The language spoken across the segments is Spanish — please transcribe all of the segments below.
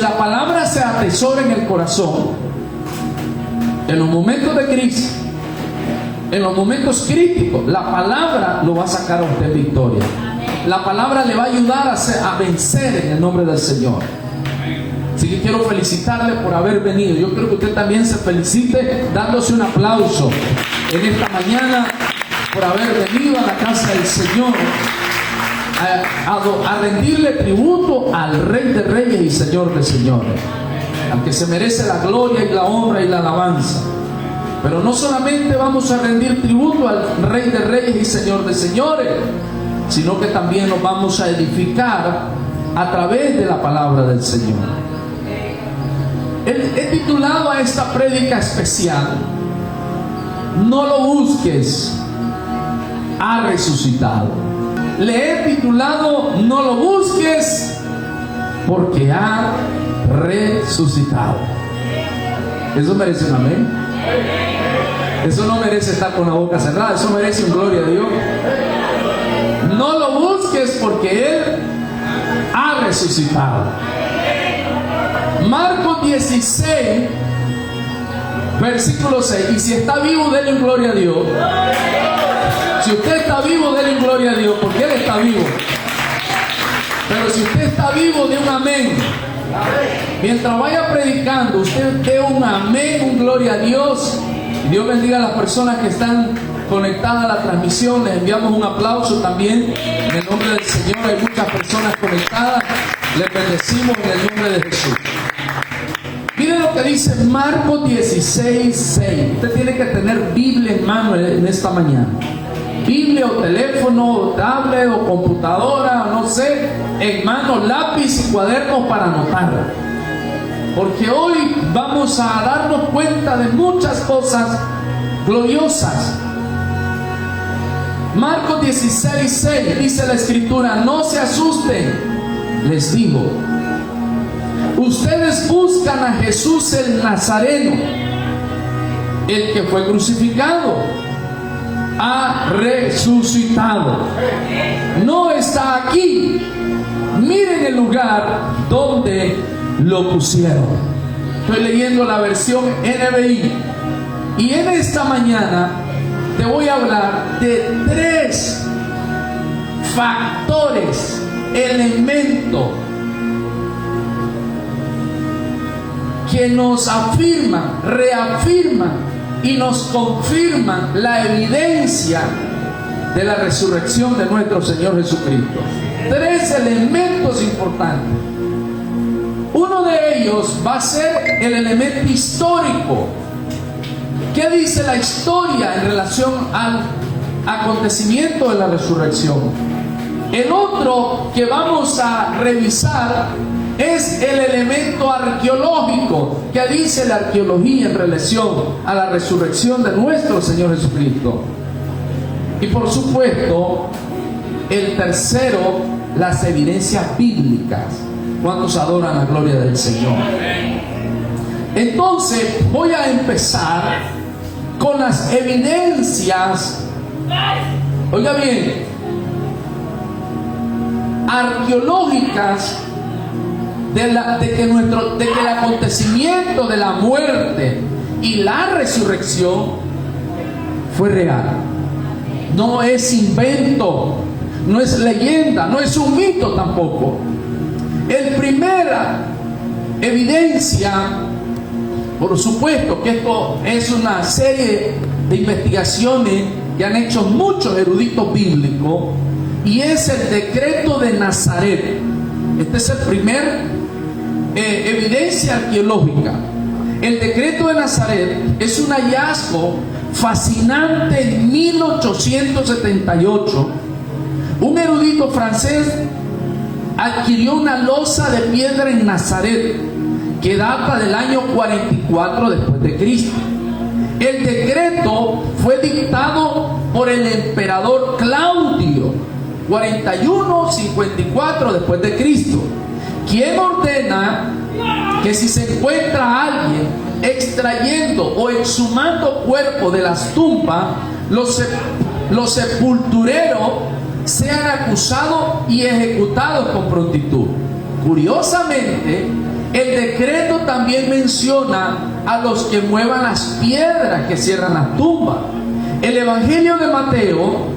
la palabra se atesora en el corazón, en los momentos de crisis, en los momentos críticos, la palabra lo va a sacar a usted victoria. La palabra le va a ayudar a vencer en el nombre del Señor. Así que quiero felicitarle por haber venido. Yo creo que usted también se felicite dándose un aplauso en esta mañana por haber venido a la casa del Señor a rendirle tributo al Rey de Reyes y Señor de Señores, al que se merece la gloria y la honra y la alabanza. Pero no solamente vamos a rendir tributo al Rey de Reyes y Señor de Señores, sino que también nos vamos a edificar a través de la palabra del Señor. He titulado a esta prédica especial: no lo busques, ha resucitado. Le he titulado: no lo busques, porque ha resucitado. Eso merece un amén. Eso no merece estar con la boca cerrada, eso merece un gloria a Dios. No lo busques, porque Él ha resucitado. Marcos 16, versículo 6. Y si está vivo, denle gloria a Dios. Si usted está vivo, denle gloria a Dios, porque Él está vivo. Pero si usted está vivo, dé un amén. Mientras vaya predicando, usted dé un amén, un gloria a Dios. Y Dios bendiga a las personas que están conectadas a la transmisión. Les enviamos un aplauso también en el nombre del Señor. Hay muchas personas conectadas. Les bendecimos en el nombre de Jesús. Miren lo que dice Marcos 16, 6. Usted tiene que tener Biblia en mano en esta mañana. Biblia o teléfono o tablet o computadora, o no sé, en mano, lápiz y cuadernos para anotar. Porque hoy vamos a darnos cuenta de muchas cosas gloriosas. Marcos 16, 6 dice la Escritura: no se asusten, les digo, ustedes buscan a Jesús el Nazareno, el que fue crucificado. Ha resucitado. No está aquí. Miren el lugar donde lo pusieron. Estoy leyendo la versión NBI. Y en esta mañana te voy a hablar de 3 factores, elementos que nos afirman, reafirman y nos confirman la evidencia de la resurrección de nuestro Señor Jesucristo. 3 elementos importantes. Uno de ellos va a ser el elemento histórico. ¿Qué dice la historia en relación al acontecimiento de la resurrección? El otro que vamos a revisar es el elemento arqueológico. ¿Qué dice la arqueología en relación a la resurrección de nuestro Señor Jesucristo? Y por supuesto, el tercero, las evidencias bíblicas. ¿Cuántos adoran la gloria del Señor? Entonces voy a empezar con las evidencias, oiga bien, arqueológicas de que el acontecimiento de la muerte y la resurrección fue real. No es invento, no es leyenda, no es un mito tampoco. El primera evidencia, por supuesto que esto es una serie de investigaciones que han hecho muchos eruditos bíblicos, y es el decreto de Nazaret. Este es el primer evidencia arqueológica. El decreto de Nazaret es un hallazgo fascinante. En 1878, un erudito francés adquirió una losa de piedra en Nazaret que data del año 44 después de Cristo. El decreto fue dictado por el emperador Claudio, 41-54 después de Cristo, quien ordena que si se encuentra a alguien extrayendo o exhumando cuerpos de las tumbas, los sepultureros sean acusados y ejecutados con prontitud. Curiosamente, El decreto también menciona a los que muevan las piedras que cierran las tumbas. El Evangelio de Mateo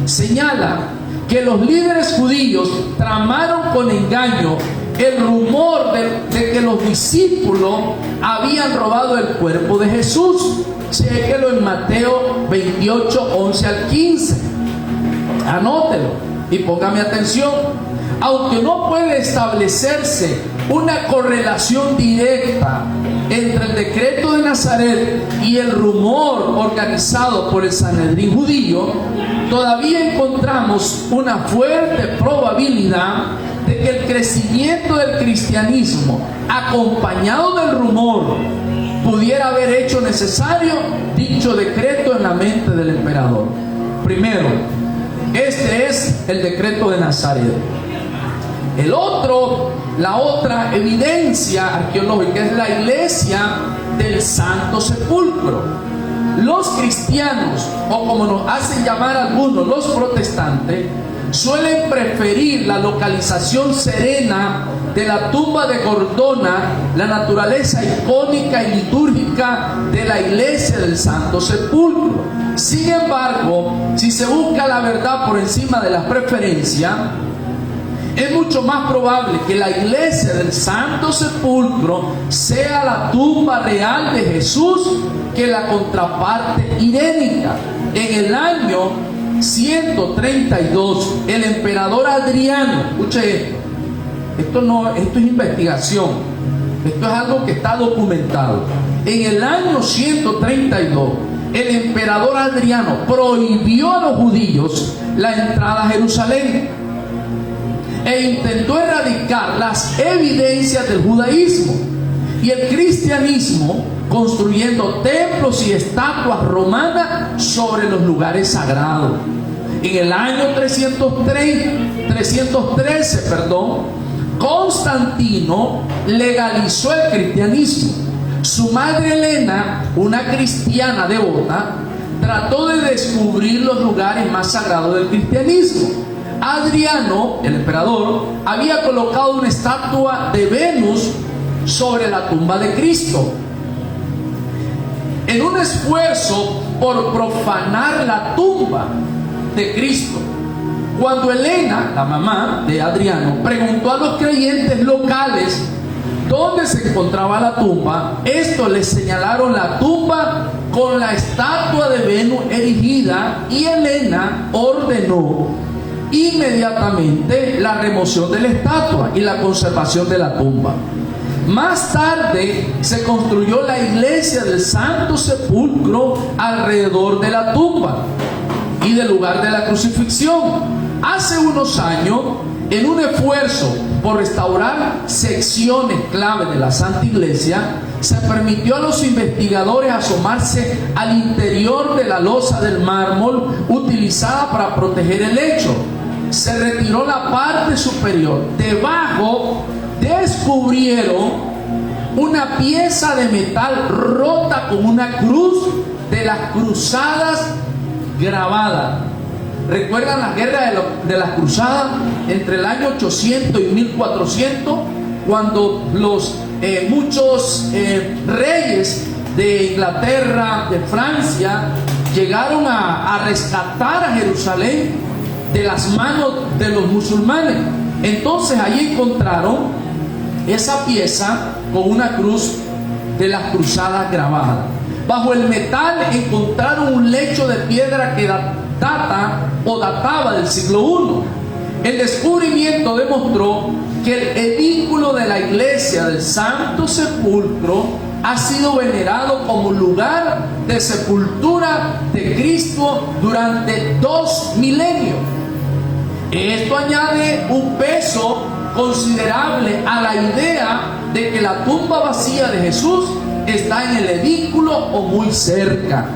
señala que los líderes judíos tramaron con engaño el rumor de que los discípulos habían robado el cuerpo de Jesús. Chéquelo en Mateo 28, 11 al 15. Anótelo y póngame atención. Aunque no puede establecerse una correlación directa entre el decreto de Nazaret y el rumor organizado por el Sanedrín judío, todavía encontramos una fuerte probabilidad de que el crecimiento del cristianismo, acompañado del rumor, pudiera haber hecho necesario dicho decreto en la mente del emperador. Primero, este es el decreto de Nazaret. La otra evidencia arqueológica es la iglesia del Santo Sepulcro. Los cristianos, o como nos hacen llamar algunos, los protestantes, suelen preferir la localización serena de la tumba de Gordona, la naturaleza icónica y litúrgica de la iglesia del Santo Sepulcro. Sin embargo, si se busca la verdad por encima de las preferencias, es mucho más probable que la iglesia del Santo Sepulcro sea la tumba real de Jesús que la contraparte idéntica. En el año 132, el emperador Adriano, escuche esto es investigación, esto es algo que está documentado. En el año 132, el emperador Adriano prohibió a los judíos la entrada a Jerusalén e intentó erradicar las evidencias del judaísmo y el cristianismo, construyendo templos y estatuas romanas sobre los lugares sagrados. En el año 313, Constantino legalizó el cristianismo. Su madre Helena, una cristiana devota, trató de descubrir los lugares más sagrados del cristianismo. Adriano, el emperador, había colocado una estatua de Venus sobre la tumba de Cristo. En un esfuerzo por profanar la tumba de Cristo, cuando Helena, la mamá de Adriano, preguntó a los creyentes locales dónde se encontraba la tumba, estos les señalaron la tumba con la estatua de Venus erigida, y Helena ordenó inmediatamente la remoción de la estatua y la conservación de la tumba. Más tarde se construyó la iglesia del Santo Sepulcro alrededor de la tumba y del lugar de la crucifixión. Hace unos años, en un esfuerzo por restaurar secciones clave de la Santa Iglesia, se permitió a los investigadores asomarse al interior de la losa del mármol utilizada para proteger el lecho. Se retiró la parte superior. Debajo descubrieron una pieza de metal rota con una cruz de las cruzadas grabada. ¿Recuerdan la guerra de las cruzadas entre el año 800 y 1400? Cuando muchos reyes de Inglaterra, de Francia, llegaron a rescatar a Jerusalén de las manos de los musulmanes. Entonces allí encontraron esa pieza con una cruz de las cruzadas grabada. Bajo el metal encontraron un lecho de piedra que databa del siglo I. El descubrimiento demostró que el edículo de la iglesia del Santo Sepulcro ha sido venerado como lugar de sepultura de Cristo durante 2 milenios. Esto añade un peso considerable a la idea de que la tumba vacía de Jesús está en el edículo o muy cerca.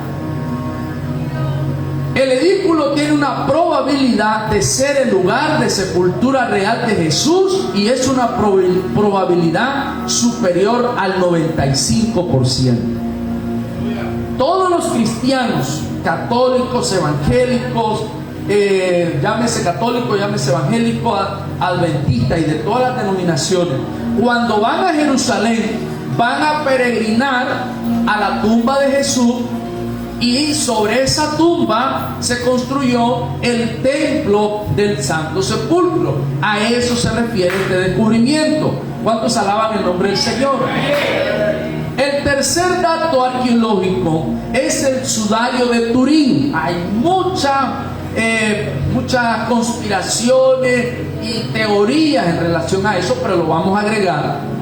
El edículo tiene una probabilidad de ser el lugar de sepultura real de Jesús, y es una probabilidad superior al 95%. Todos los cristianos, católicos, evangélicos, llámese católico, llámese evangélico, adventista y de todas las denominaciones, cuando van a Jerusalén, van a peregrinar a la tumba de Jesús, y sobre esa tumba se construyó el templo del Santo Sepulcro. A eso se refiere este descubrimiento. ¿Cuántos alaban el nombre del Señor? El tercer dato arqueológico es el sudario de Turín. Hay muchas conspiraciones y teorías en relación a eso, pero lo vamos a agregar.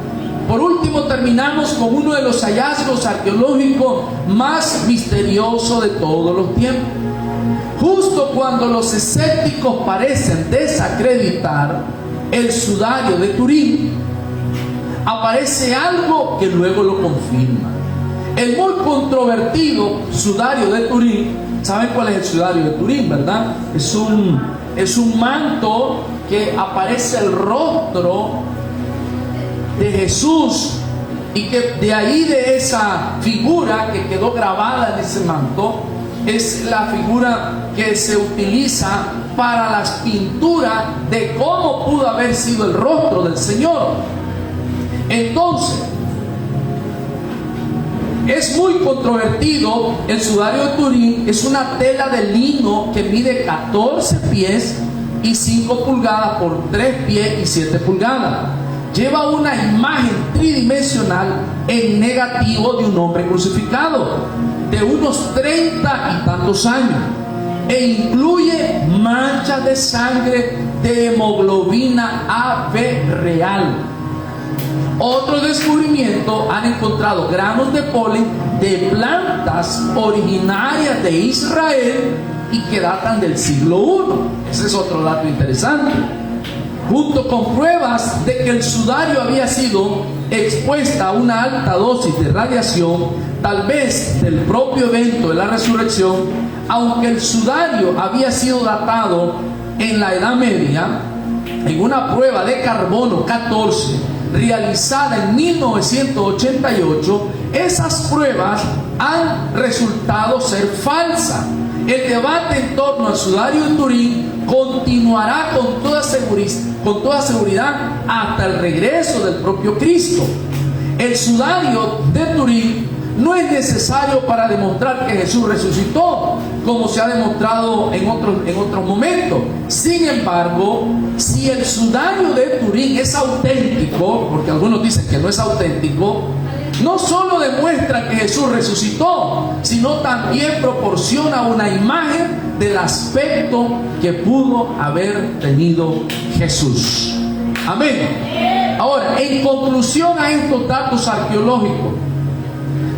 Por último, terminamos con uno de los hallazgos arqueológicos más misteriosos de todos los tiempos. Justo cuando los escépticos parecen desacreditar el sudario de Turín, aparece algo que luego lo confirma. El muy controvertido sudario de Turín, ¿saben cuál es el sudario de Turín, verdad? Es un manto que aparece el rostro de Jesús, y que de ahí, de esa figura que quedó grabada en ese manto, es la figura que se utiliza para las pinturas de cómo pudo haber sido el rostro del Señor. Entonces, es muy controvertido el sudario de Turín. Es una tela de lino que mide 14 pies y 5 pulgadas por 3 pies y 7 pulgadas. Lleva una imagen tridimensional en negativo de un hombre crucificado de unos 30 y tantos años, e incluye manchas de sangre de hemoglobina AB real. Otro descubrimiento: han encontrado granos de polen de plantas originarias de Israel y que datan del siglo I. Ese es otro dato interesante. Junto con pruebas de que el sudario había sido expuesta a una alta dosis de radiación, tal vez del propio evento de la resurrección, aunque el sudario había sido datado en la Edad Media, en una prueba de carbono 14 realizada en 1988, esas pruebas han resultado ser falsas. El debate en torno al sudario de Turín continuará con toda seguridad hasta el regreso del propio Cristo. El sudario de Turín no es necesario para demostrar que Jesús resucitó, como se ha demostrado en otros momentos. Sin embargo, si el sudario de Turín es auténtico, porque algunos dicen que no es auténtico, no solo demuestra que Jesús resucitó, sino también proporciona una imagen del aspecto que pudo haber tenido Jesús. Amén. Ahora, en conclusión a estos datos arqueológicos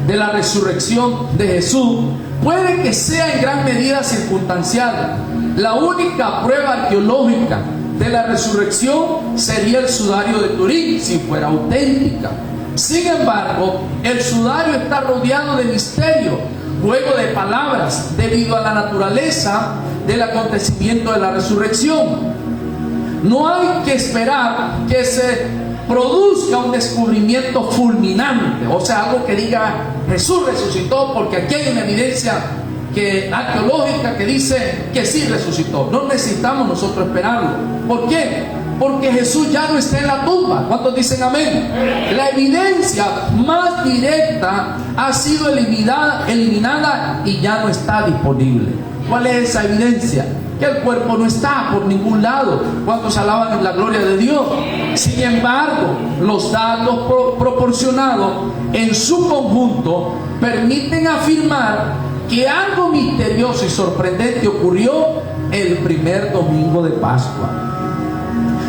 de la resurrección de Jesús, puede que sea en gran medida circunstancial. La única prueba arqueológica de la resurrección sería el sudario de Turín, si fuera auténtica. Sin embargo, el sudario está rodeado de misterio, juego de palabras, debido a la naturaleza del acontecimiento de la resurrección. No hay que esperar que se produzca un descubrimiento fulminante, o sea, algo que diga Jesús resucitó, porque aquí hay una evidencia arqueológica que dice que sí resucitó. No necesitamos nosotros esperarlo. ¿Por qué? Porque Jesús ya no está en la tumba. ¿Cuántos dicen amén? La evidencia más directa ha sido eliminada y ya no está disponible. ¿Cuál es esa evidencia? Que el cuerpo no está por ningún lado. ¿Cuántos alaban en la gloria de Dios? Sin embargo, los datos proporcionados en su conjunto permiten afirmar que algo misterioso y sorprendente ocurrió el primer domingo de Pascua.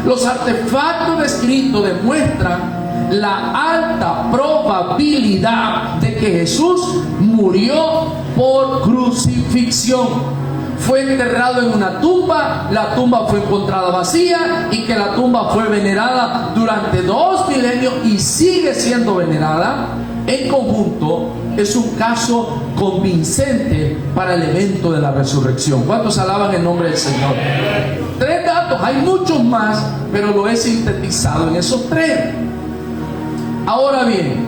Los artefactos descritos demuestran la alta probabilidad de que Jesús murió por crucifixión. Fue enterrado en una tumba, la tumba fue encontrada vacía, y que la tumba fue venerada durante 2 milenios y sigue siendo venerada. En conjunto, es un caso convincente para el evento de la resurrección. ¿Cuántos alaban el nombre del Señor? 3 datos, hay muchos más, pero lo he sintetizado en esos 3. Ahora bien,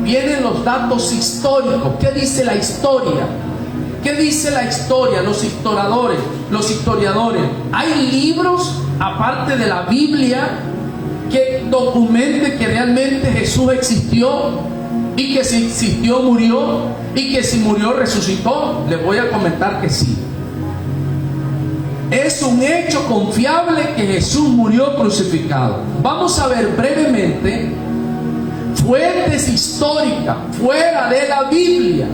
vienen los datos históricos. ¿Qué dice la historia? ¿Qué dice la historia? Los historiadores. Hay libros, aparte de la Biblia, que documente que realmente Jesús existió, y que si existió murió, y que si murió resucitó? Les voy a comentar que sí. Es un hecho confiable que Jesús murió crucificado. Vamos a ver brevemente fuentes históricas fuera de la Biblia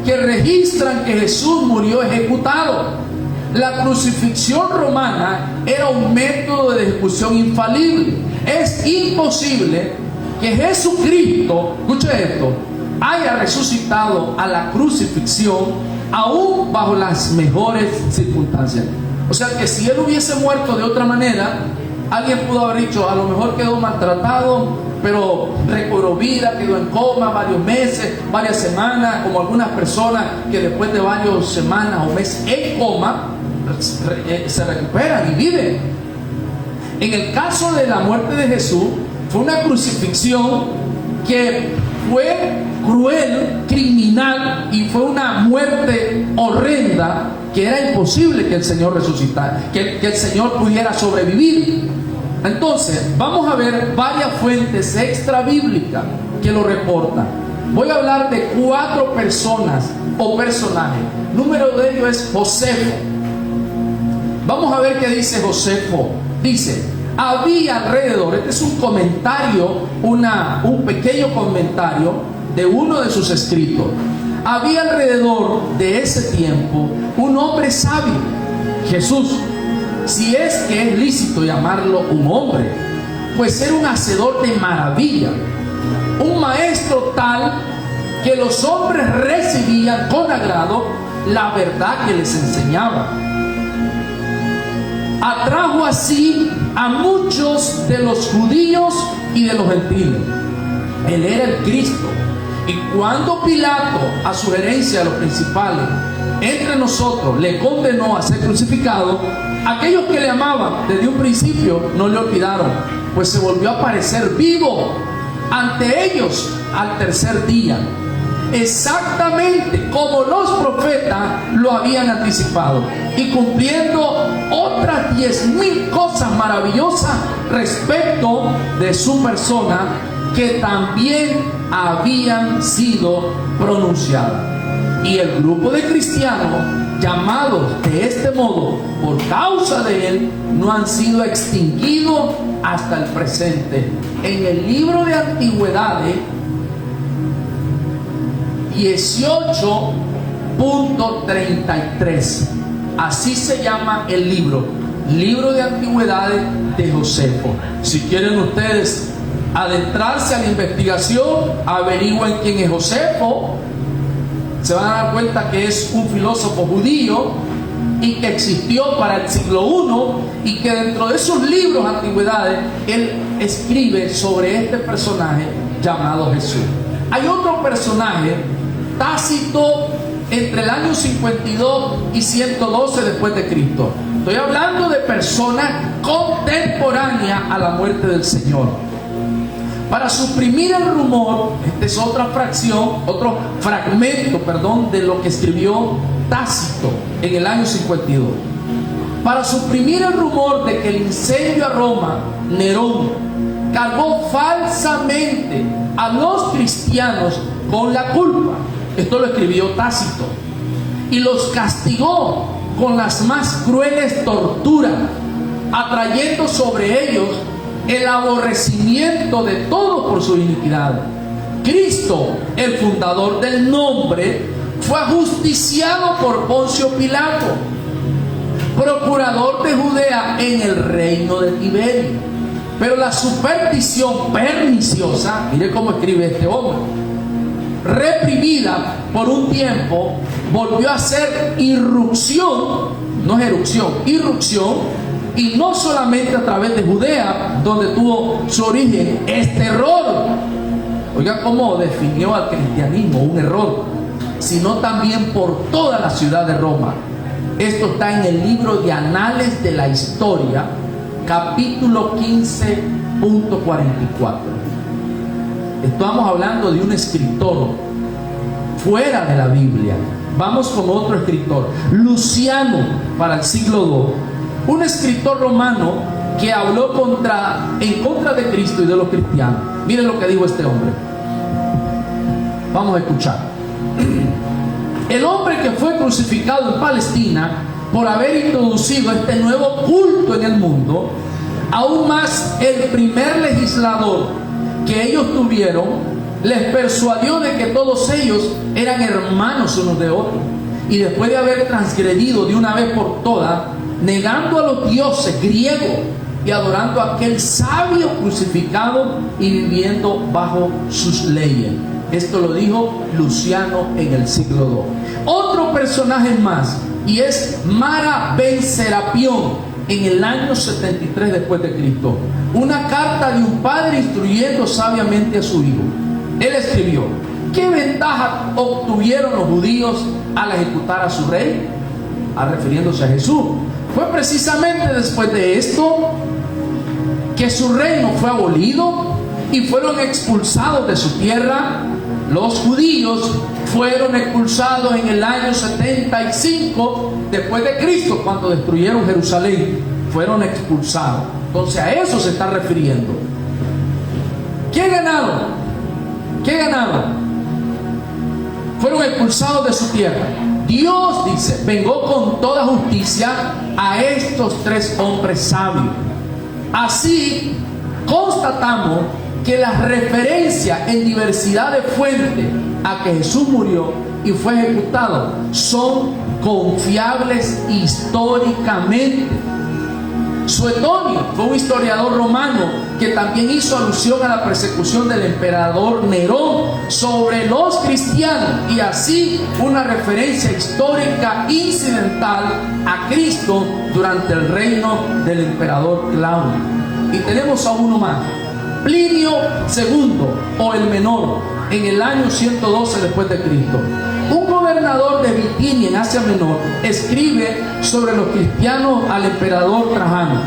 que registran que Jesús murió ejecutado. La crucifixión romana era un método de ejecución infalible. Es imposible que Jesucristo, escuche esto, haya resucitado a la crucifixión aún bajo las mejores circunstancias. O sea que si él hubiese muerto de otra manera, alguien pudo haber dicho, a lo mejor quedó maltratado, pero recobró vida, quedó en coma varios meses, varias semanas, como algunas personas que después de varias semanas o meses en coma se recuperan y viven. En el caso de la muerte de Jesús, fue una crucifixión que fue cruel, criminal, y fue una muerte horrenda, que era imposible que el Señor resucitara, que el Señor pudiera sobrevivir. Entonces, vamos a ver varias fuentes extra bíblicas que lo reportan. Voy a hablar de 4 personas o personajes. Número de ellos es Josefo. Vamos a ver qué dice Josefo. Dice: había alrededor, este es un comentario, un pequeño comentario de uno de sus escritos. Había alrededor de ese tiempo un hombre sabio, Jesús, si es que es lícito llamarlo un hombre, pues era un hacedor de maravilla, un maestro tal que los hombres recibían con agrado la verdad que les enseñaba. Atrajo así a muchos de los judíos y de los gentiles. Él era el Cristo. Y cuando Pilato, a sugerencia de los principales entre nosotros, le condenó a ser crucificado, aquellos que le amaban desde un principio no le olvidaron, pues se volvió a aparecer vivo ante ellos al tercer día, exactamente como los profetas lo habían anticipado, y cumpliendo otras 10,000 cosas maravillosas respecto de su persona, que también habían sido pronunciadas. Y el grupo de cristianos llamados de este modo por causa de él no han sido extinguidos hasta el presente. En el libro de Antigüedades 18.33, así se llama el libro de Antigüedades de Josefo. Si quieren ustedes adentrarse a la investigación, averigüen quién es Josefo, se van a dar cuenta que es un filósofo judío y que existió para el siglo I, y que dentro de sus libros Antigüedades él escribe sobre este personaje llamado Jesús. Hay otro personaje, Tácito, entre el año 52 y 112 después de Cristo. Estoy hablando de personas contemporáneas a la muerte del Señor. Para suprimir el rumor, esta es otro fragmento, de lo que escribió Tácito en el año 52. Para suprimir el rumor de que el incendio a Roma, Nerón cargó falsamente a los cristianos con la culpa. Esto lo escribió Tácito. Y los castigó con las más crueles torturas, atrayendo sobre ellos el aborrecimiento de todos por sus iniquidades. Cristo, el fundador del nombre, fue ajusticiado por Poncio Pilato, procurador de Judea en el reino de Tiberio. Pero la superstición perniciosa, mire cómo escribe este hombre, reprimida por un tiempo, volvió a ser irrupción, no es erupción, irrupción. Y no solamente a través de Judea, donde tuvo su origen este error. Oiga cómo definió al cristianismo, un error. Sino también por toda la ciudad de Roma. Esto está en el libro de Anales de la Historia, capítulo 15.44. Estamos hablando de un escritor fuera de la Biblia. Vamos con otro escritor, Luciano, para el siglo II. Un escritor romano que habló en contra de Cristo y de los cristianos. Miren lo que dijo este hombre. Vamos a escuchar. El hombre que fue crucificado en Palestina por haber introducido este nuevo culto en el mundo, aún más el primer legislador que ellos tuvieron, les persuadió de que todos ellos eran hermanos unos de otros. Y después de haber transgredido de una vez por todas, negando a los dioses griegos y adorando a aquel sabio crucificado y viviendo bajo sus leyes. Esto lo dijo Luciano en el siglo II. Otro personaje más, y es Mara Ben Serapión, en el año 73 después de Cristo. Una carta de un padre instruyendo sabiamente a su hijo. Él escribió: ¿qué ventaja obtuvieron los judíos al ejecutar a su rey? Refiriéndose a Jesús. Fue precisamente después de esto que su reino fue abolido y fueron expulsados de su tierra. Los judíos fueron expulsados en el año 75 después de Cristo, cuando destruyeron Jerusalén. Fueron expulsados. Entonces a eso se está refiriendo. ¿Qué ganaron? ¿Qué ganaron? Fueron expulsados de su tierra. Dios, dice, vengó con toda justicia a estos tres hombres sabios. Así constatamos que las referencias en diversidad de fuentes a que Jesús murió y fue ejecutado son confiables históricamente. Suetonio fue un historiador romano que también hizo alusión a la persecución del emperador Nerón sobre los cristianos, y así una referencia histórica incidental a Cristo durante el reino del emperador Claudio. Y tenemos a uno más, Plinio II, o el Menor, en el año 112 después de Cristo. Un gobernador de Bitinia en Asia Menor escribe sobre los cristianos al emperador Trajano.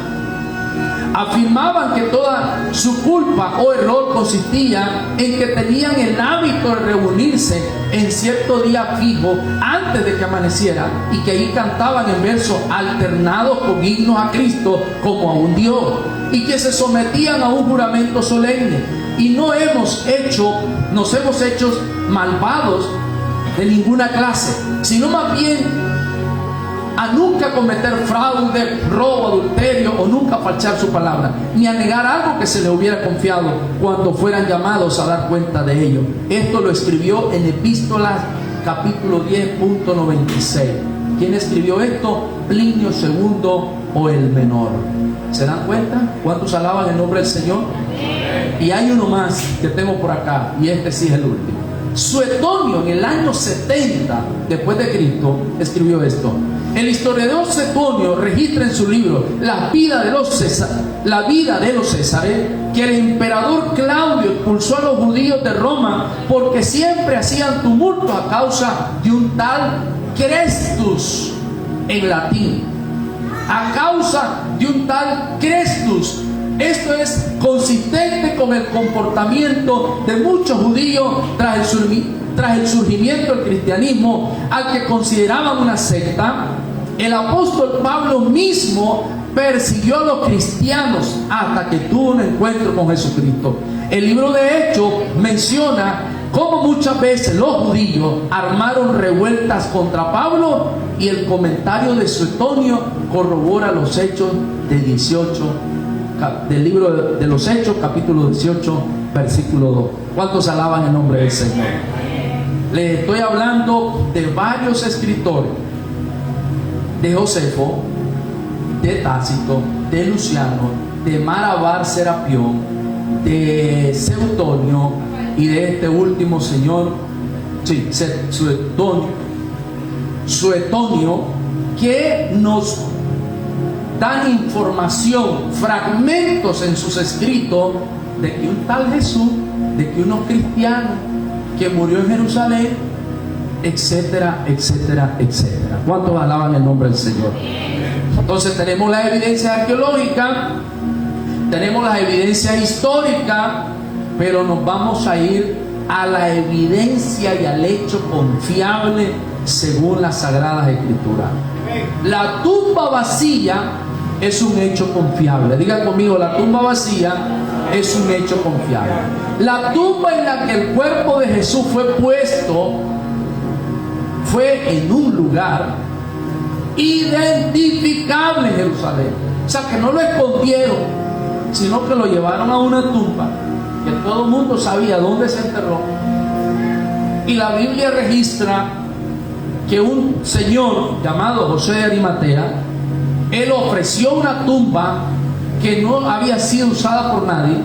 Afirmaban que toda su culpa o error consistía en que tenían el hábito de reunirse en cierto día fijo antes de que amaneciera, y que ahí cantaban en versos alternados con himnos a Cristo como a un Dios, y que se sometían a un juramento solemne. Y nos hemos hecho malvados de ninguna clase, sino más bien a nunca cometer fraude, robo, adulterio, o nunca falsear su palabra, ni a negar algo que se le hubiera confiado cuando fueran llamados a dar cuenta de ello. Esto lo escribió en Epístolas capítulo 10.96. ¿Quién escribió esto? Plinio II, o el Menor. ¿Se dan cuenta? ¿Cuántos alaban el nombre del Señor? Y hay uno más que tengo por acá, y este sí es el último. Suetonio, en el año 70 después de Cristo, escribió esto. El historiador Suetonio registra en su libro La vida de los Césares que el emperador Claudio expulsó a los judíos de Roma porque siempre hacían tumulto a causa de un tal Crestus, en latín. A causa de un tal Crestus. Esto es consistente con el comportamiento de muchos judíos tras el surgimiento del cristianismo, al que consideraban una secta. El apóstol Pablo mismo persiguió a los cristianos hasta que tuvo un encuentro con Jesucristo. El libro de Hechos menciona cómo muchas veces los judíos armaron revueltas contra Pablo, y el comentario de Suetonio corrobora los hechos del libro de los Hechos, capítulo 18, versículo 2. ¿Cuántos alaban el nombre del Señor? Les estoy hablando de varios escritores: de Josefo, de Tácito, de Luciano, de Mara Ben Serapión, de Suetonio, y de este último señor, Suetonio, que nos dan información, fragmentos en sus escritos, de que un tal Jesús, de que unos cristianos, que murió en Jerusalén, etcétera, etcétera, etcétera. ¿Cuántos alaban el nombre del Señor? Entonces tenemos la evidencia arqueológica, tenemos las evidencias históricas, pero nos vamos a ir a la evidencia y al hecho confiable según las Sagradas Escrituras. La tumba vacía es un hecho confiable. Diga conmigo, la tumba vacía es un hecho confiable. La tumba en la que el cuerpo de Jesús fue puesto fue en un lugar identificable en Jerusalén. O sea, que no lo escondieron, sino que lo llevaron a una tumba que todo el mundo sabía dónde se enterró. Y la Biblia registra que un señor llamado José de Arimatea, él ofreció una tumba que no había sido usada por nadie.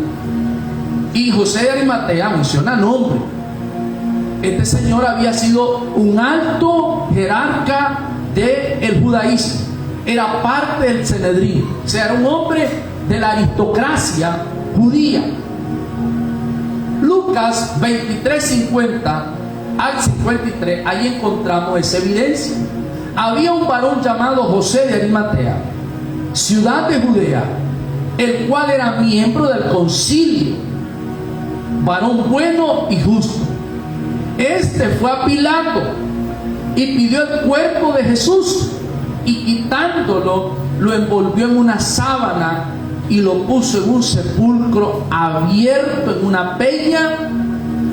Y José de Arimatea menciona nombre. Este señor había sido un alto jerarca del judaísmo, era parte del Sanedrín, o sea, era un hombre de la aristocracia judía. Lucas 23:50 al 53, ahí encontramos esa evidencia. Había un varón llamado José de Arimatea, ciudad de Judea, el cual era miembro del concilio, varón bueno y justo. Este fue a Pilato y pidió el cuerpo de Jesús, y quitándolo lo envolvió en una sábana y lo puso en un sepulcro abierto en una peña,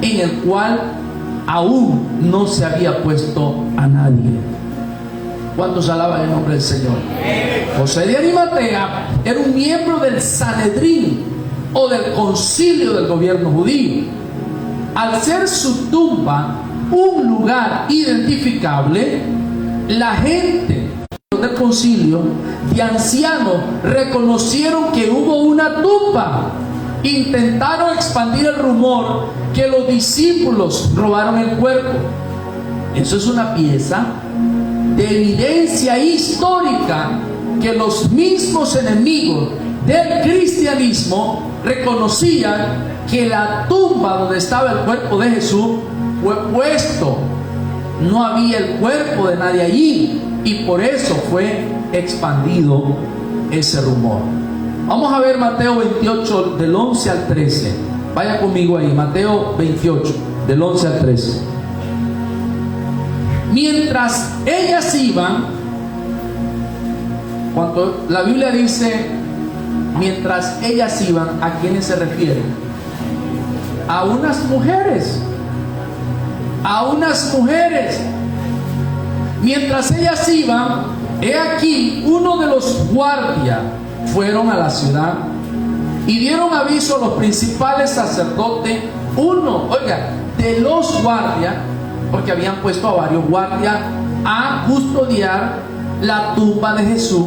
en el cual aún no se había puesto a nadie. ¿Cuántos alaban el nombre del Señor? José de Arimatea era un miembro del Sanedrín o del concilio del gobierno judío. Al ser su tumba un lugar identificable, la gente del concilio de ancianos reconocieron que hubo una tumba. Intentaron expandir el rumor que los discípulos robaron el cuerpo. Eso es una pieza de evidencia histórica que los mismos enemigos del cristianismo reconocían que la tumba donde estaba el cuerpo de Jesús fue puesto. No había el cuerpo de nadie allí, y por eso fue expandido ese rumor. Vamos a ver Mateo 28 del 11 al 13. Vaya conmigo ahí, Mateo 28 del 11 al 13. Mientras ellas iban, cuando la Biblia dice mientras ellas iban, ¿a quiénes se refiere? A unas mujeres. A unas mujeres. Mientras ellas iban, he aquí, uno de los guardias fueron a la ciudad y dieron aviso a los principales sacerdotes. Uno, oiga, de los guardias, porque habían puesto a varios guardias a custodiar la tumba de Jesús,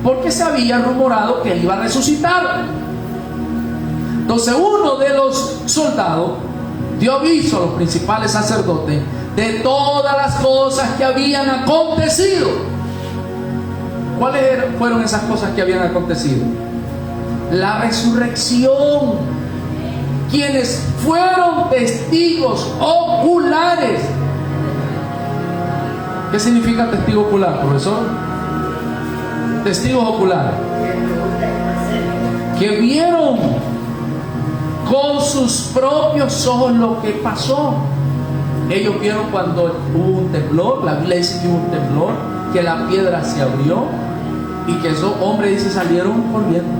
porque se había rumorado que él iba a resucitar. Entonces uno de los soldados dio aviso a los principales sacerdotes de todas las cosas que habían acontecido. ¿Cuáles fueron esas cosas que habían acontecido? La resurrección. Quienes fueron testigos oculares. ¿Qué significa testigo ocular, profesor? Testigos oculares. Que vieron con sus propios ojos lo que pasó. Ellos vieron cuando hubo un temblor. La Biblia dice que hubo un temblor, que la piedra se abrió y que esos hombres, dice, salieron corriendo.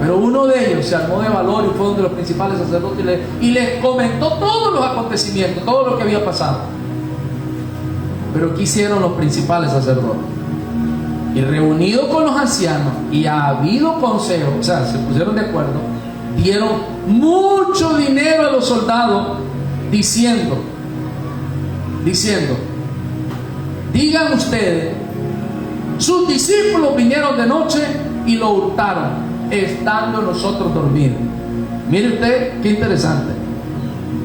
Pero uno de ellos se armó de valor y fue donde los principales sacerdotes y les comentó todos los acontecimientos, todo lo que había pasado. Pero ¿qué hicieron los principales sacerdotes? Y reunidos con los ancianos y ha habido consejo, o sea, se pusieron de acuerdo, dieron mucho dinero a los soldados diciendo, digan ustedes, sus discípulos vinieron de noche y lo hurtaron, estando nosotros dormidos. Mire usted qué interesante.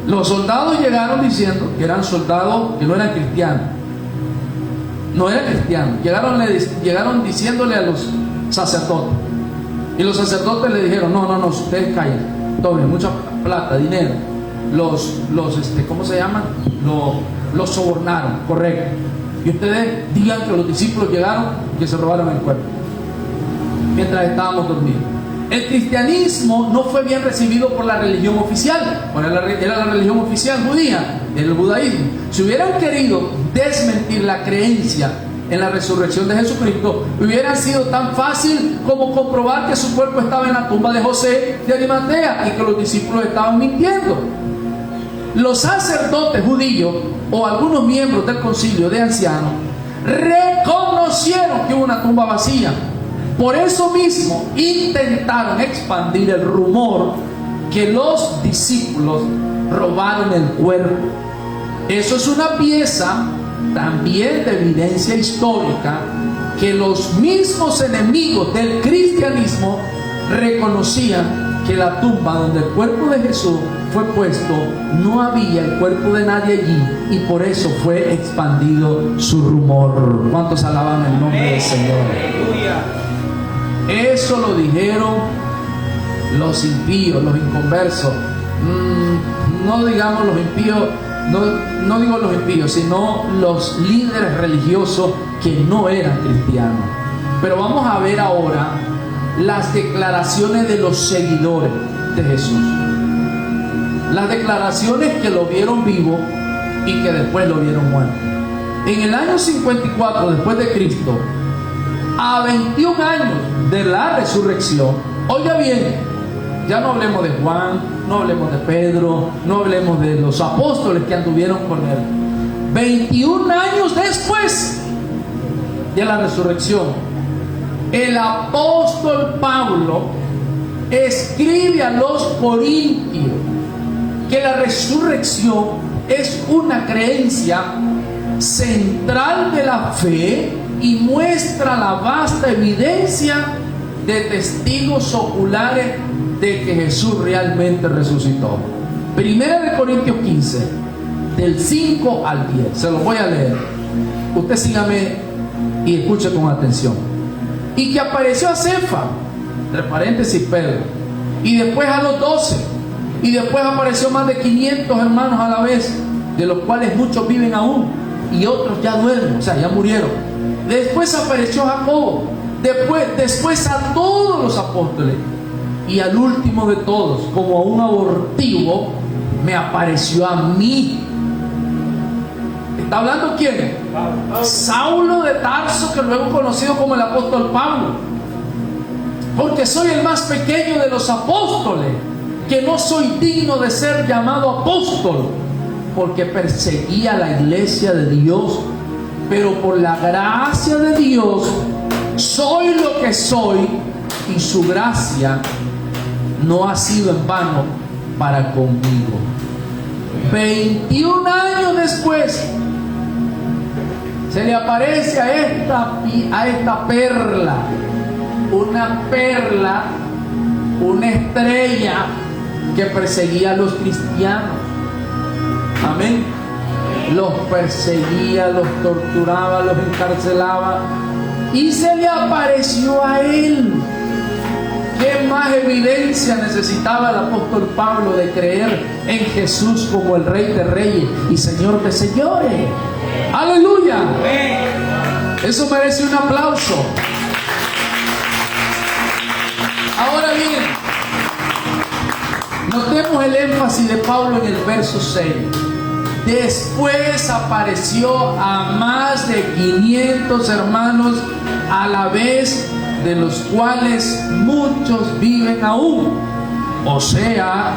Los soldados llegaron diciendo que eran soldados que no eran cristianos. No eran cristianos. Llegaron diciéndole a los sacerdotes. Y los sacerdotes le dijeron, no, ustedes callen. Tomen mucha plata, dinero. ¿Cómo se llaman? Los sobornaron, correcto. Y ustedes digan que los discípulos llegaron y que se robaron el cuerpo mientras estábamos dormidos. El cristianismo no fue bien recibido por la religión oficial. Era la religión oficial judía, el judaísmo. Si hubieran querido desmentir la creencia en la resurrección de Jesucristo, hubiera sido tan fácil como comprobar que su cuerpo estaba en la tumba de José de Arimatea y que los discípulos estaban mintiendo. Los sacerdotes judíos o algunos miembros del concilio de ancianos reconocieron que hubo una tumba vacía. Por eso mismo intentaron expandir el rumor que los discípulos robaron el cuerpo. Eso es una pieza también de evidencia histórica que los mismos enemigos del cristianismo reconocían que la tumba donde el cuerpo de Jesús fue puesto, no había el cuerpo de nadie allí, y por eso fue expandido su rumor. ¿Cuántos alaban el nombre del Señor? Eso lo dijeron los impíos, los inconversos. No digamos los impíos, no digo los impíos, sino los líderes religiosos que no eran cristianos. Pero vamos a ver ahora las declaraciones de los seguidores de Jesús. Las declaraciones que lo vieron vivo y que después lo vieron muerto. En el año 54 después de Cristo, a 21 años de la resurrección, oiga bien, ya no hablemos de Juan, no hablemos de Pedro, no hablemos de los apóstoles que anduvieron con él. 21 años después de la resurrección, el apóstol Pablo escribe a los corintios que la resurrección es una creencia central de la fe y muestra la vasta evidencia de testigos oculares de que Jesús realmente resucitó. Primera de Corintios 15, del 5 al 10. Se lo voy a leer. Usted sígame y escuche con atención. Y que apareció a Cefa, entre paréntesis Pedro, y después a los 12, y después apareció más de 500 hermanos a la vez, de los cuales muchos viven aún y otros ya duermen, o sea, ya murieron. Después apareció Jacobo, después a todos los apóstoles, y al último de todos, como a un abortivo, me apareció a mí. ¿Está hablando quién? Saulo de Tarso, que luego conocido como el apóstol Pablo. Porque soy el más pequeño de los apóstoles, que no soy digno de ser llamado apóstol, porque perseguía la iglesia de Dios, pero por la gracia de Dios soy lo que soy, y su gracia no ha sido en vano para conmigo. 21 años después se le aparece a esta perla, una estrella que perseguía a los cristianos. Amén. Los perseguía, los torturaba, los encarcelaba, y se le apareció a él. ¿Qué más evidencia necesitaba el apóstol Pablo de creer en Jesús como el Rey de Reyes y Señor de Señores? ¡Aleluya! Eso merece un aplauso. Ahora bien, notemos el énfasis de Pablo en el verso 6. Después apareció a más de 500 hermanos a la vez, de los cuales muchos viven aún. O sea,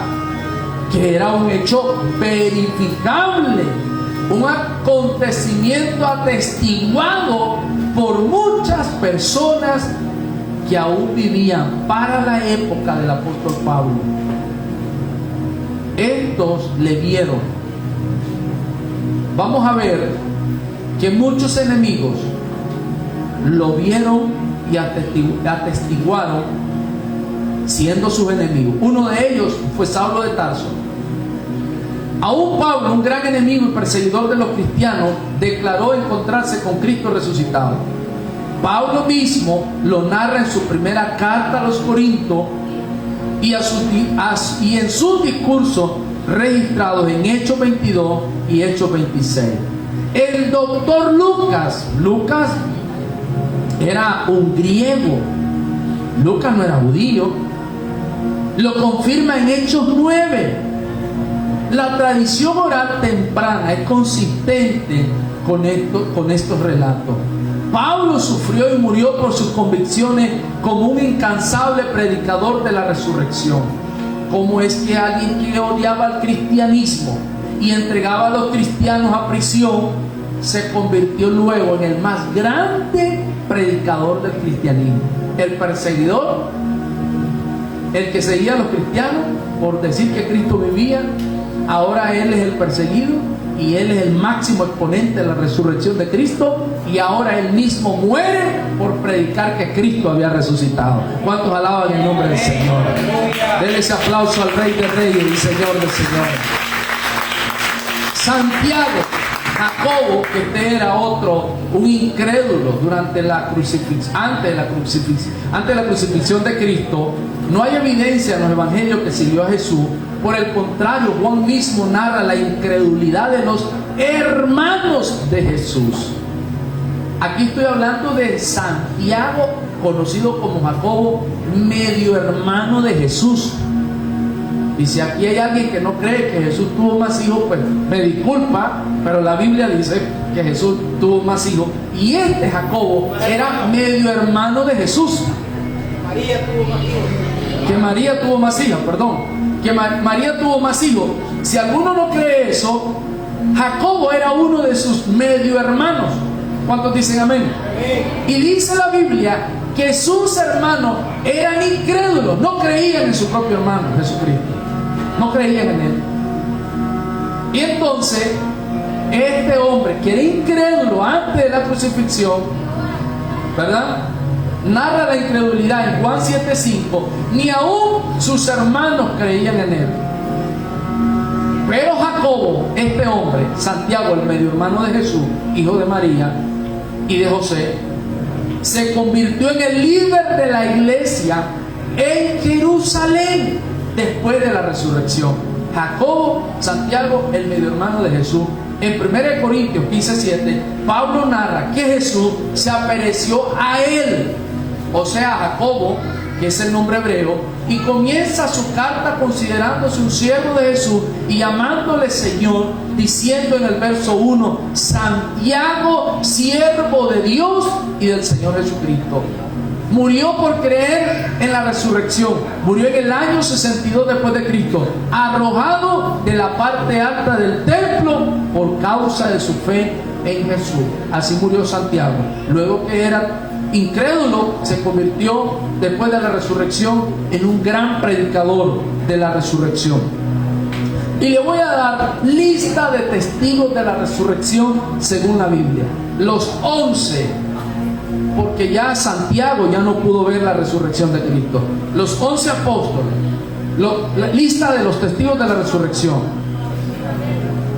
que era un hecho verificable, un acontecimiento atestiguado por muchas personas que aún vivían para la época del apóstol Pablo. Estos le vieron. Vamos a ver que muchos enemigos lo vieron y atestiguaron siendo sus enemigos. Uno de ellos fue Saulo de Tarso. Aún Pablo, un gran enemigo y perseguidor de los cristianos, declaró encontrarse con Cristo resucitado. Pablo mismo lo narra en su primera carta a los Corintios y en sus discursos registrados en Hechos 22 y Hechos 26. El doctor Lucas era un griego. Lucas no era judío. Lo confirma en Hechos 9. La tradición oral temprana es consistente con estos relatos. Pablo sufrió y murió por sus convicciones como un incansable predicador de la resurrección. ¿Cómo es que alguien que odiaba al cristianismo y entregaba a los cristianos a prisión se convirtió luego en el más grande predicador del cristianismo? El perseguidor, el que seguía a los cristianos por decir que Cristo vivía, ahora él es el perseguido y él es el máximo exponente de la resurrección de Cristo, y ahora él mismo muere por predicar que Cristo había resucitado. ¿Cuántos alaban el nombre del Señor? Denle ese aplauso al Rey de Reyes y Señor de Señores. Santiago, Jacobo, que este era otro, un incrédulo durante la crucifixión, antes de la crucifixión de Cristo. No hay evidencia en los evangelios que siguió a Jesús. Por el contrario, Juan mismo narra la incredulidad de los hermanos de Jesús. Aquí estoy hablando de Santiago, conocido como Jacobo, medio hermano de Jesús. Y si aquí hay alguien que no cree que Jesús tuvo más hijos, pues me disculpa, pero la Biblia dice que Jesús tuvo más hijos. Y este Jacobo era medio hermano de Jesús. María tuvo más hijos. Que María tuvo más hijos, perdón. Que María tuvo más hijos. Si alguno no cree eso, Jacobo era uno de sus medio hermanos. ¿Cuántos dicen amén? Y dice la Biblia que sus hermanos eran incrédulos, no creían en su propio hermano Jesucristo, no creían en él. Y entonces este hombre, que era incrédulo antes de la crucifixión, ¿verdad?, narra la incredulidad en Juan 7:5. Ni aún sus hermanos creían en él. Pero Jacobo, este hombre, Santiago, el medio hermano de Jesús, hijo de María y de José, se convirtió en el líder de la iglesia en Jerusalén después de la resurrección. Jacobo, Santiago, el medio hermano de Jesús. En 1 Corintios 15:7, Pablo narra que Jesús se apareció a él, o sea, a Jacobo, que es el nombre hebreo, y comienza su carta considerándose un siervo de Jesús y llamándole Señor, diciendo en el verso 1: Santiago, siervo de Dios y del Señor Jesucristo. Murió por creer en la resurrección. Murió en el año 62 después de Cristo, arrojado de la parte alta del templo por causa de su fe en Jesús. Así murió Santiago. Luego que era incrédulo, se convirtió después de la resurrección en un gran predicador de la resurrección. Y le voy a dar lista de testigos de la resurrección según la Biblia. Los 11, porque ya Santiago ya no pudo ver la resurrección de Cristo. Los 11 apóstoles, la lista de los testigos de la resurrección.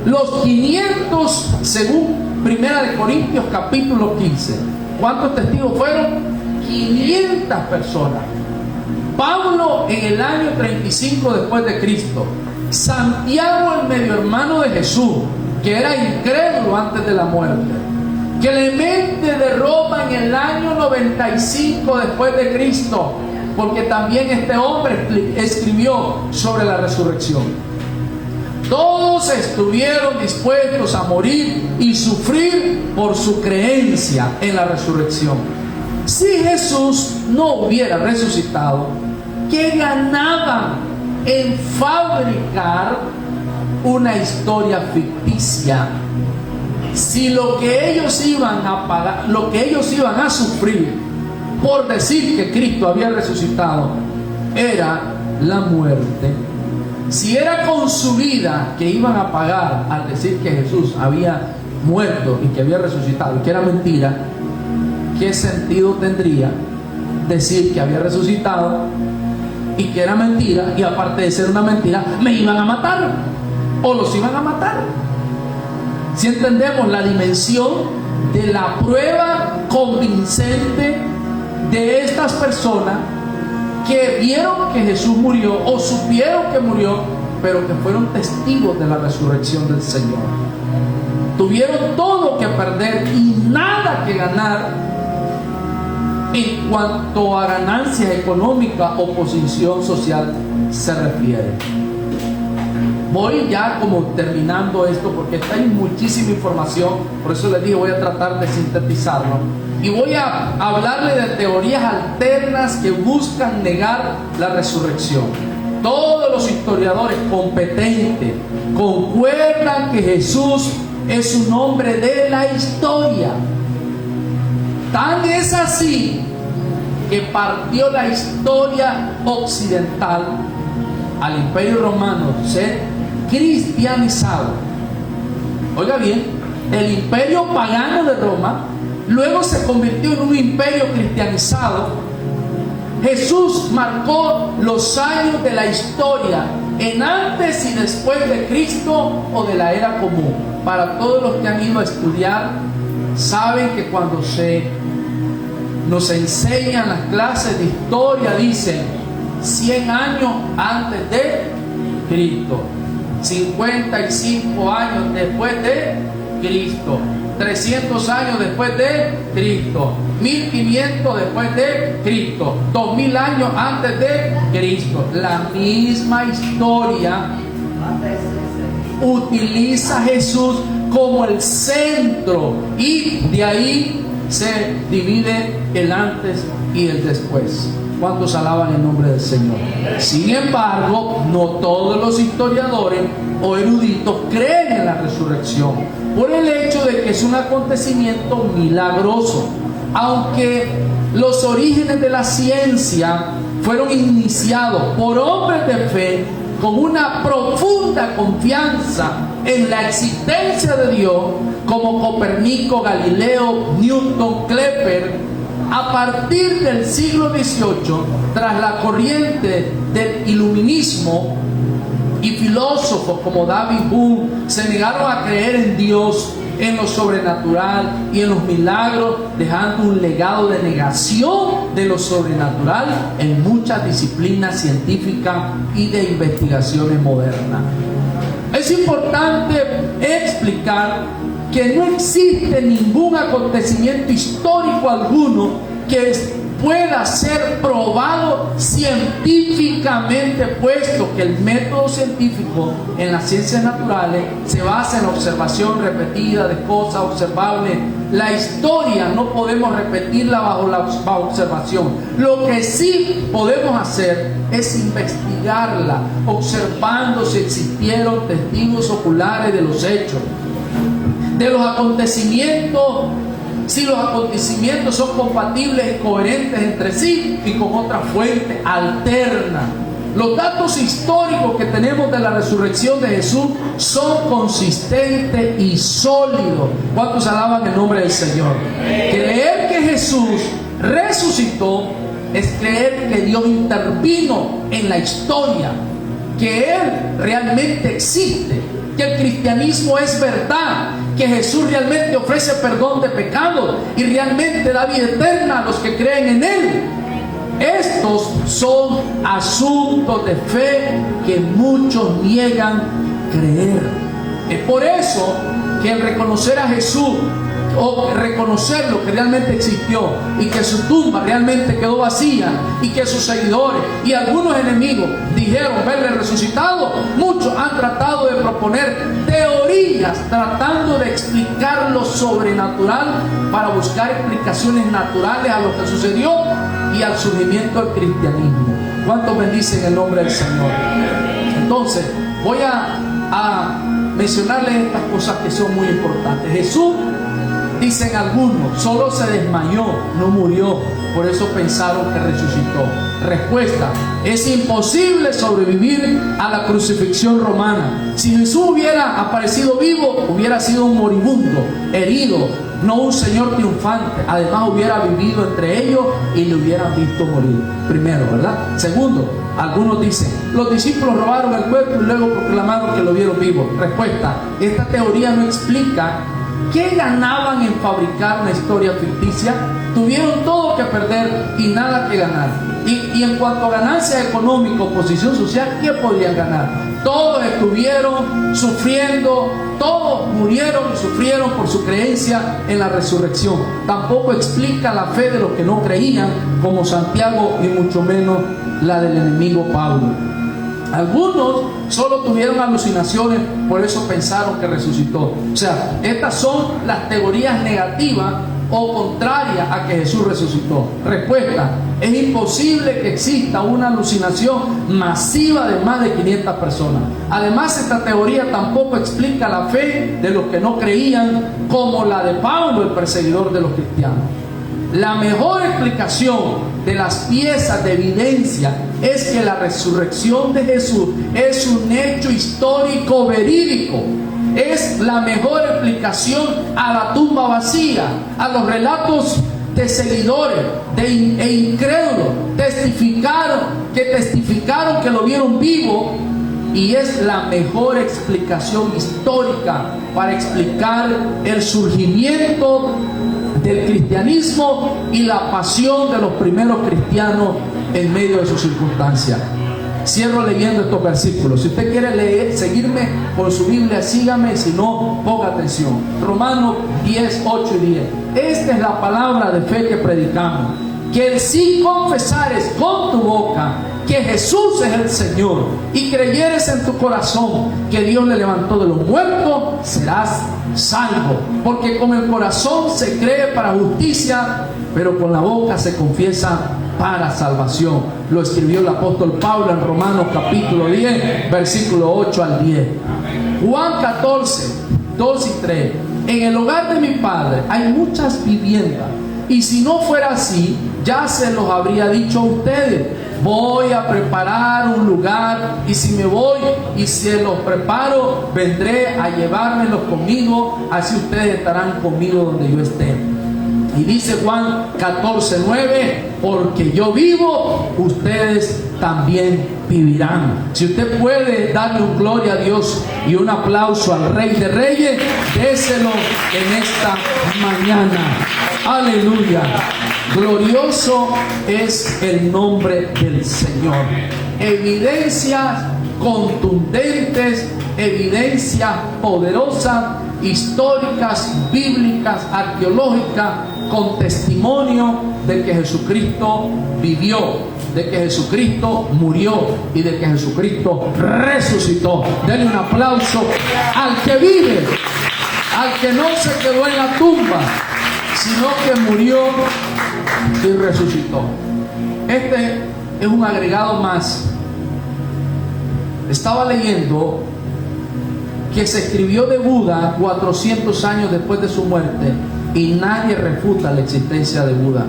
Los 500 según 1 Corintios capítulo 15. ¿Cuántos testigos fueron? 500 personas. Pablo en el año 35 después de Cristo. Santiago, el medio hermano de Jesús, que era incrédulo antes de la muerte. Clemente de Roma en el año 95 después de Cristo, porque también este hombre escribió sobre la resurrección. Todos estuvieron dispuestos a morir y sufrir por su creencia en la resurrección. Si Jesús no hubiera resucitado, ¿qué ganaban en fabricar una historia ficticia? Si lo que ellos iban a pagar, lo que ellos iban a sufrir por decir que Cristo había resucitado era la muerte, si era con su vida que iban a pagar al decir que Jesús había muerto y que había resucitado y que era mentira, ¿qué sentido tendría decir que había resucitado y que era mentira, y aparte de ser una mentira me iban a matar o los iban a matar? Si entendemos la dimensión de la prueba convincente de estas personas que vieron que Jesús murió o supieron que murió, pero que fueron testigos de la resurrección del Señor. Tuvieron todo que perder y nada que ganar en cuanto a ganancias económicas o posición social se refiere. Voy ya como terminando esto porque hay muchísima información, por eso les dije voy a tratar de sintetizarlo. Y voy a hablarle de teorías alternas que buscan negar la resurrección. Todos los historiadores competentes concuerdan que Jesús es un hombre de la historia. Tan es así que partió la historia occidental al Imperio Romano ser cristianizado. Oiga bien, el imperio pagano de Roma luego se convirtió en un imperio cristianizado. Jesús marcó los años de la historia en antes y después de Cristo o de la era común. Para todos los que han ido a estudiar, saben que cuando nos enseñan las clases de historia, dicen 100 años antes de Cristo, 55 años después de Cristo, 300 años después de Cristo, 1500 después de Cristo, 2000 años antes de Cristo. La misma historia utiliza a Jesús como el centro y de ahí se divide el antes y el después. ¿Cuántos alaban el nombre del Señor? Sin embargo, no todos los historiadores o eruditos creen en la resurrección por el hecho de que es un acontecimiento milagroso. Aunque los orígenes de la ciencia fueron iniciados por hombres de fe con una profunda confianza en la existencia de Dios, como Copérnico, Galileo, Newton, Kepler, a partir del siglo XVIII, tras la corriente del iluminismo, y filósofos como David Hume se negaron a creer en Dios, en lo sobrenatural y en los milagros, dejando un legado de negación de lo sobrenatural en muchas disciplinas científicas y de investigaciones modernas. Es importante explicar que no existe ningún acontecimiento histórico alguno que pueda ser probado científicamente, puesto que el método científico en las ciencias naturales se basa en la observación repetida de cosas observables. La historia no podemos repetirla bajo observación. Lo que sí podemos hacer es investigarla, observando si existieron testigos oculares de los hechos, de los acontecimientos, si los acontecimientos son compatibles y coherentes entre sí y con otra fuente alterna. Los datos históricos que tenemos de la resurrección de Jesús son consistentes y sólidos. ¿Cuántos alaban el nombre del Señor? Creer que Jesús resucitó es creer que Dios intervino en la historia, que Él realmente existe, que el cristianismo es verdad, que Jesús realmente ofrece perdón de pecados y realmente da vida eterna a los que creen en Él. Estos son asuntos de fe que muchos niegan creer. Es por eso que el reconocer a Jesús, o reconocer lo que realmente existió y que su tumba realmente quedó vacía y que sus seguidores y algunos enemigos dijeron verle resucitado, muchos han tratado de proponer teorías tratando de explicar lo sobrenatural para buscar explicaciones naturales a lo que sucedió y al surgimiento del cristianismo. ¿Cuántos bendicen el nombre del Señor? Entonces voy a mencionarles estas cosas que son muy importantes. Jesús, dicen algunos, solo se desmayó, no murió, por eso pensaron que resucitó. Respuesta: es imposible sobrevivir a la crucifixión romana. Si Jesús hubiera aparecido vivo, hubiera sido un moribundo, herido, no un Señor triunfante. Además hubiera vivido entre ellos y le hubieran visto morir. Primero, ¿verdad? Segundo, algunos dicen, los discípulos robaron el cuerpo y luego proclamaron que lo vieron vivo. Respuesta: esta teoría no explica qué ganaban en fabricar una historia ficticia. Tuvieron todo que perder y nada que ganar. Y en cuanto a ganancia económica o posición social, ¿qué podrían ganar? Todos estuvieron sufriendo, todos murieron y sufrieron por su creencia en la resurrección. Tampoco explica la fe de los que no creían, como Santiago, y mucho menos la del enemigo Pablo. Algunos solo tuvieron alucinaciones, por eso pensaron que resucitó. O sea, estas son las teorías negativas o contrarias a que Jesús resucitó. Respuesta: es imposible que exista una alucinación masiva de más de 500 personas. Además, esta teoría tampoco explica la fe de los que no creían, como la de Pablo, el perseguidor de los cristianos. La mejor explicación de las piezas de evidencia es que la resurrección de Jesús es un hecho histórico verídico. Es la mejor explicación a la tumba vacía, a los relatos de seguidores e incrédulos testificaron que lo vieron vivo, y es la mejor explicación histórica para explicar el surgimiento del cristianismo y la pasión de los primeros cristianos en medio de sus circunstancias. Cierro leyendo estos versículos. Si usted quiere seguirme con su Biblia, sígame. Si no, ponga atención. Romanos 10, 8 y 10. Esta es la palabra de fe que predicamos: que si confesares con tu boca que Jesús es el Señor y creyeres en tu corazón que Dios le levantó de los muertos, serás salvo. Porque con el corazón se cree para justicia, pero con la boca se confiesa para salvación. Lo escribió el apóstol Pablo en Romanos capítulo 10, versículo 8 al 10. Juan 14, 2 y 3. En el hogar de mi Padre hay muchas viviendas, y si no fuera así, ya se los habría dicho a ustedes. Voy a preparar un lugar, y si me voy y se los preparo, vendré a llevármelos conmigo, así ustedes estarán conmigo donde yo esté. Y dice Juan 14, 9, porque yo vivo, ustedes también vivirán. Si usted puede darle un gloria a Dios y un aplauso al Rey de Reyes, déselo en esta mañana. Aleluya. Glorioso es el nombre del Señor. Evidencias contundentes, evidencias poderosas, históricas, bíblicas, arqueológicas, con testimonio de que Jesucristo vivió, de que Jesucristo murió y de que Jesucristo resucitó. Denle un aplauso al que vive, al que no se quedó en la tumba, sino que murió y resucitó. Este es un agregado más. Estaba leyendo que se escribió de Buda 400 años después de su muerte, y nadie refuta la existencia de Buda.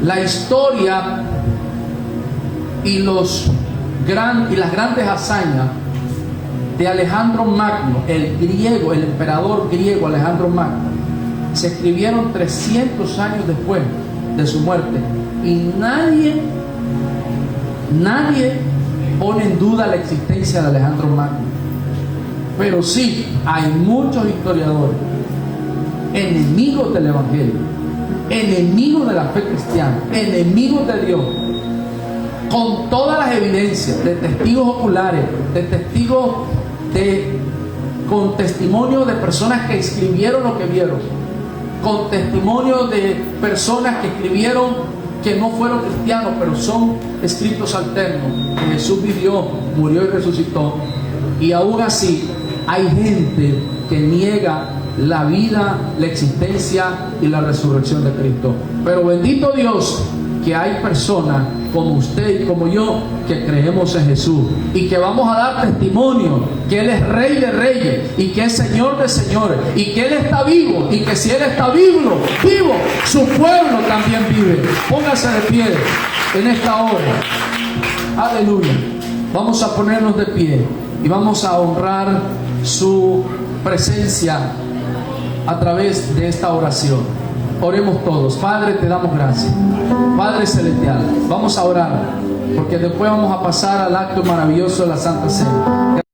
La historia y las grandes hazañas de Alejandro Magno, el emperador griego Alejandro Magno, se escribieron 300 años después de su muerte, y nadie pone en duda la existencia de Alejandro Magno. Pero sí, hay muchos historiadores, enemigos del Evangelio, enemigos de la fe cristiana, enemigos de Dios, con todas las evidencias de testigos oculares, de testigos con testimonio de personas que escribieron lo que vieron, con testimonio de personas que escribieron que no fueron cristianos, pero son escritos alternos, que Jesús vivió, murió y resucitó. Y aún así hay gente que niega la vida, la existencia y la resurrección de Cristo. Pero bendito Dios que hay personas como usted y como yo que creemos en Jesús y que vamos a dar testimonio que Él es Rey de Reyes y que es Señor de Señores y que Él está vivo, y que si Él está vivo, su pueblo también vive. Póngase de pie en esta hora. Aleluya. Vamos a ponernos de pie y vamos a honrar su presencia a través de esta oración. Oremos todos. Padre, te damos gracias. Padre celestial, vamos a orar, porque después vamos a pasar al acto maravilloso de la Santa Cena.